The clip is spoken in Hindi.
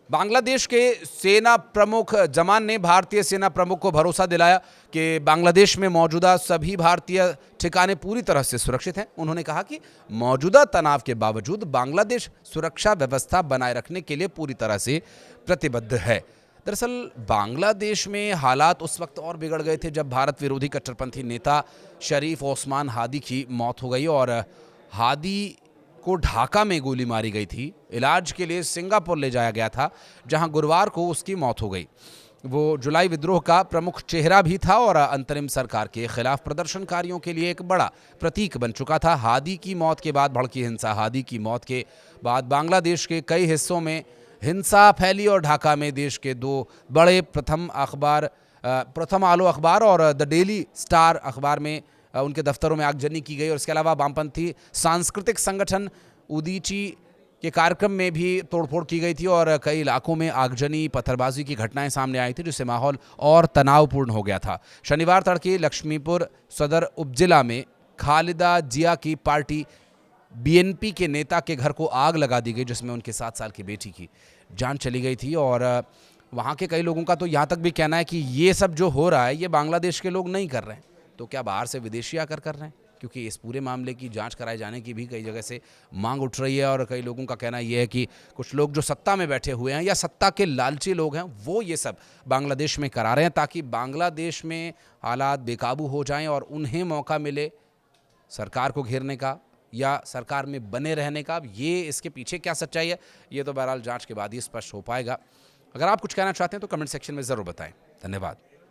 बांग्लादेश के सेना प्रमुख जमान ने भारतीय सेना प्रमुख को भरोसा दिलाया कि बांग्लादेश में मौजूदा सभी भारतीय ठिकाने पूरी तरह से सुरक्षित हैं। उन्होंने कहा कि मौजूदा तनाव के बावजूद बांग्लादेश सुरक्षा व्यवस्था बनाए रखने के लिए पूरी तरह से प्रतिबद्ध है। दरअसल बांग्लादेश में हालात उस वक्त और बिगड़ गए थे जब भारत विरोधी कट्टरपंथी नेता शरीफ ओस्मान हादी की मौत हो गई और हादी को ढाका में गोली मारी गई थी। इलाज के लिए सिंगापुर ले जाया गया था, जहां गुरुवार को उसकी मौत हो गई। वो जुलाई विद्रोह का प्रमुख चेहरा भी था और अंतरिम सरकार के खिलाफ प्रदर्शनकारियों के लिए एक बड़ा प्रतीक बन चुका था। हादी की मौत के बाद भड़की हिंसा। हादी की मौत के बाद बांग्लादेश के कई हिस्सों में हिंसा फैली और ढाका में देश के दो बड़े प्रथम आलो अखबार और द डेली स्टार अखबार में उनके दफ्तरों में आगजनी की गई और इसके अलावा वामपंथी सांस्कृतिक संगठन उदीची के कार्यक्रम में भी तोड़फोड़ की गई थी और कई इलाकों में आगजनी पत्थरबाजी की घटनाएं सामने आई थी, जिससे माहौल और तनावपूर्ण हो गया था। शनिवार तड़के लक्ष्मीपुर सदर उपजिला में खालिदा जिया की पार्टी बीएनपी के नेता के घर को आग लगा दी गई, जिसमें उनके 7 साल की बेटी की जान चली गई थी। और वहाँ के कई लोगों का तो यहाँ तक भी कहना है कि ये सब जो हो रहा है ये बांग्लादेश के लोग नहीं कर रहे हैं, तो क्या बाहर से विदेशी आकर कर रहे हैं? क्योंकि इस पूरे मामले की जांच कराए जाने की भी कई जगह से मांग उठ रही है और कई लोगों का कहना यह है कि कुछ लोग जो सत्ता में बैठे हुए हैं या सत्ता के लालची लोग हैं वो ये सब बांग्लादेश में करा रहे हैं ताकि बांग्लादेश में हालात बेकाबू हो जाएं और उन्हें मौका मिले सरकार को घेरने का या सरकार में बने रहने का। ये इसके पीछे क्या सच्चाई है ये तो बहरहाल जांच के बाद ही स्पष्ट हो पाएगा। अगर आप कुछ कहना चाहते हैं तो कमेंट सेक्शन में ज़रूर बताएं। धन्यवाद।